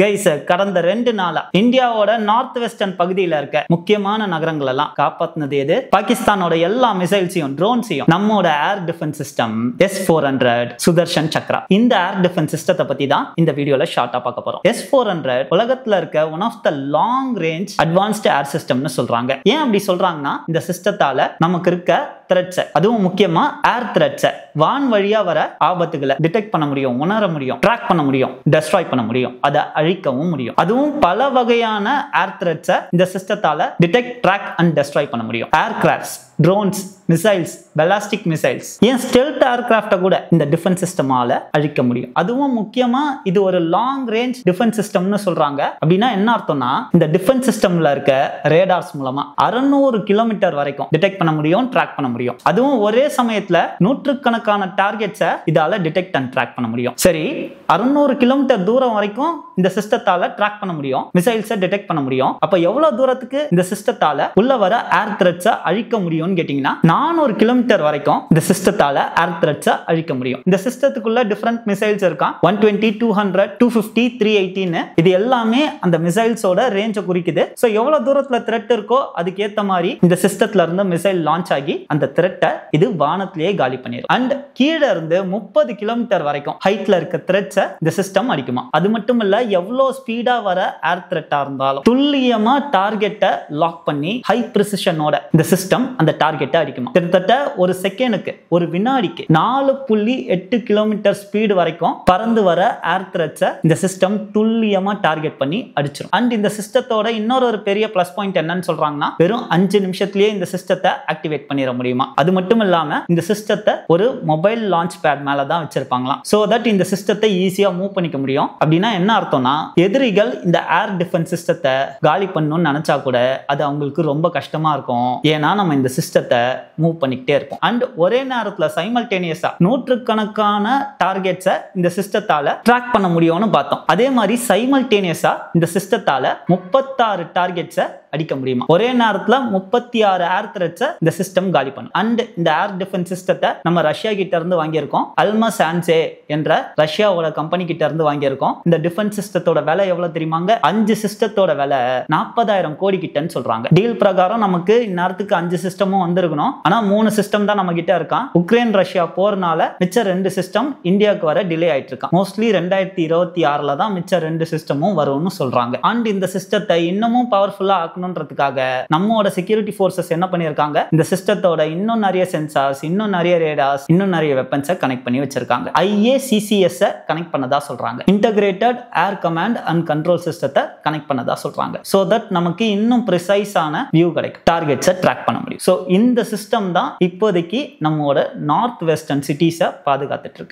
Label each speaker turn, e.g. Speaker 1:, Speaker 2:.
Speaker 1: Guys கடந்த 2 நாளா இந்தியாவோட நார்த் வெஸ்டர்ன் பகுதியில இருக்க முக்கியமான நகரங்கள் எல்லாம் காப்பாத்தினது எது? பாகிஸ்தானோட எல்லா மிசைல்ஸையும் ட்ரோன்ஸையும் நம்மோட air defence system S-400 Sudarshan Chakra. இந்த ஏர் டிஃபென்ஸ் சிஸ்டத்தை பத்தி தான் இந்த வீடியோல ஷார்ட்டா பார்க்க போறோம். S-400 உலகத்துல இருக்க one of the long range advanced air சிஸ்டம்னு சொல்றாங்க. ஏன் அப்படி சொல்றாங்கன்னா இந்த சிஸ்டத்தால நமக்கு இருக்க த்ரெட்ஸ், அதுவும் முக்கியமா ஏர் த்ரெட்ஸ், வான் வழியா வர ஆபத்துகளை டிடெக்ட் பண்ண முடியும், உணர முடியும், ட்ராக் பண்ண முடியும், டெஸ்ட்ராய் பண்ண முடியும், அதை அழிக்கவும் முடியும். அதுவும் பல வகையான ஏர் த்ரெட்ஸை இந்த சிஸ்டத்தால டிடெக்ட், ட்ராக் அண்ட் டெஸ்ட்ராய் பண்ண முடியும். Aircrafts, drones, missiles, ballistic missiles, ஏன் ஸ்டெல்த் ஏர்கிராஃப்ட கூட இந்த டிஃபென்ஸ் சிஸ்டமால அழிக்க முடியும். அதுவும் முக்கியமா இது ஒரு லாங் ரேஞ்ச் டிஃபென்ஸ் சிஸ்டம்னு சொல்றாங்க. அப்படின்னா என்ன அர்த்தம்னா இந்த டிஃபென்ஸ் சிஸ்டம்ல இருக்க ரேடார்ஸ் மூலமா 600 கிலோமீட்டர் வரைக்கும் டிடெக்ட் பண்ண முடியும், ட்ராக் பண்ண முடியும். அதுவும் ஒரே சமயத்துல நூற்றுக்கணக்கான டார்கெட்ஸை இதால டிடெக்ட் அண்ட் ட்ராக் பண்ண முடியும். சரி, 600 கிலோமீட்டர் தூரம் வரைக்கும் இந்த சிஸ்டத்தால ட்ராக் பண்ண முடியும், மிசைல்ஸை டிடெக்ட் பண்ண முடியும். அப்ப எவ்வளவு தூரத்துக்கு இந்த சிஸ்டத்தால உள்ள வர ஏர் த்ரெட்ஸை அழிக்க முடியும்னு கேட்டீங்கன்னா 400 கிலோமீட்டர் வரைக்கும் இந்த சிஸ்டத்தால ஏர் த்ரெட்ஸை அழிக்க முடியும். இந்த சிஸ்டத்துக்குள்ள டிஃபரெண்ட் மிசைல்ஸ் இருக்கான். 120, 200, 250, 380. இது எல்லாமே அந்த மிசைல்ஸோட ரேஞ்சை குறிக்குது. சோ எவ்வளவு தூரத்துல த்ரெட் இருக்கோ அதுக்கு ஏத்த மாதிரி இந்த சிஸ்டத்துல இருந்து மிசைல் லான்ச் ஆகி அந்த த்ரெட்டை இது வானத்திலேயே காலி பண்ணிடும். அண்ட் கீழே இருந்து 30 கிலோமீட்டர் வரைக்கும் ஹைட்ல இருக்க த்ரெட்ஸை இந்த சிஸ்டம் அடிக்குமா. அது மட்டும் இல்ல, எவ்வளவு ஸ்பீடா வர ஏர் த்ரெட்டா இருந்தாலும் துல்லியமா டார்கெட்டை லாக் பண்ணி ஹை பிரிசிஷனோட இந்த சிஸ்டம் அந்த டார்கெட்டை அடிக்குமா. கிட்டத்தட்ட ஒரு செகண்டுக்கு, ஒரு வினாடிக்கு 4.8 கிலோமீட்டர் ஸ்பீடு வரைக்கும் பறந்து வர ஏர் த்ரெட்ஸை இந்த சிஸ்டம் துல்லியமா டார்கெட் பண்ணி அடிச்சிடும். அண்ட் இந்த சிஸ்டத்தோட இன்னொரு பெரிய பிளஸ் பாயிண்ட் என்னன்னு சொல்றாங்கன்னா வெறும் 5 நிமிஷத்திலேயே இந்த சிஸ்டத்தை ஆக்டிவேட் பண்ணிட முடியுமா. அது மட்டும் இல்லாம இந்த சிஸ்டத்தை ஒரு மொபைல் லான்ச் பேட் மேல தான் வச்சிருப்பாங்களாம். சோ தட் இந்த சிஸ்டத்தை ஈஸியா மூவ் பண்ணிக்க முடியும். அப்படின்னா என்ன அர்த்தம்னா எதிரிகள் இந்த ஏர் டிஃபென்ஸ் சிஸ்டத்தை காலி பண்ணணும்னு நினைச்சா கூட அது அவங்களுக்கு ரொம்ப கஷ்டமா இருக்கும். ஏன்னா நம்ம இந்த சிஸ்டத்தை மூவ் பண்ணிக்கிட்டே இருப்போம். அண்ட் ஒரே நேரத்துல சைமல்டேனியஸா நூற்றுக்கணக்கான டார்கெட்ஸை இந்த சிஸ்டத்தால ட்ராக் பண்ண முடியும்னு பார்த்தோம். அதே மாதிரி சைமல்டேனியஸா இந்த சிஸ்டத்தால 36 டார்கெட்ஸை அடிக்க முடியுமா. ஒரே நேரத்துல 36 ஏர் த்ரெட்ஸை இந்த சிஸ்டம் காலி பண்ணும். அண்ட் இந்த ஏர் டிஃபென்ஸ் சிஸ்டத்தை நம்ம ரஷ்யா கிட்ட இருந்து வாங்கியிருக்கோம். அல்மஸ் ஆன்சே என்ற ரஷ்யாவோட கம்பெனி கிட்ட இருந்து வாங்கியிருக்கோம். இந்த டிஃபென்ஸ் சிஸ்டத்தோட விலை எவ்வளவு தெரியுமாங்க? 5 சிஸ்டத்தோட விலை 40,000 கோடி கிட்டன்னு சொல்றாங்க. டீல் பிரகாரம் நமக்கு இந்நேரத்துக்கு 5 சிஸ்டமும் வந்திருக்கணும். ஆனா 3 சிஸ்டம் தான் நம்ம கிட்ட இருக்கான். உக்ரைன் ரஷ்யா போர்னால மிச்ச 2 சிஸ்டம் இந்தியாவுக்கு வர டிலே ஆயிட்டு இருக்கான். மோஸ்ட்லி 2026 தான் மிச்ச 2 சிஸ்டமும் வரும்னு சொல்றாங்க. அண்ட் இந்த சிஸ்டத்தை இன்னமும் பவர்ஃபுல்லா ஆக்கணும்ன்றதுக்காக நம்மோட செக்யூரிட்டி ஃபோர்சஸ் என்ன பண்ணிருக்காங்க, இந்த சிஸ்டத்தோட இன்னும் நிறைய சென்சார்ஸ், இன்னும் நிறைய ரேடார்ஸ், இன்னும் நிறைய வெப்பன்ஸை கனெக்ட் பண்ணி வச்சிருக்காங்க. IACCS கனெக்ட் பண்ணதா சொல்றாங்க. Integrated air command and control சிஸ்டத்தை கனெக்ட் பண்ணதா சொல்றாங்க. சோ தட் நமக்கு இன்னும் ப்ரிசைஸான வியூ கிடைக்கும், டார்கெட்ஸை ட்ராக் பண்ண முடியும். சோ இந்த சிஸ்டம் தான் இப்போதைக்கு நம்மோட நார்த் வெஸ்டர்ன் சிட்டிஸை பாதுகாத்துட்டு இருக்கு.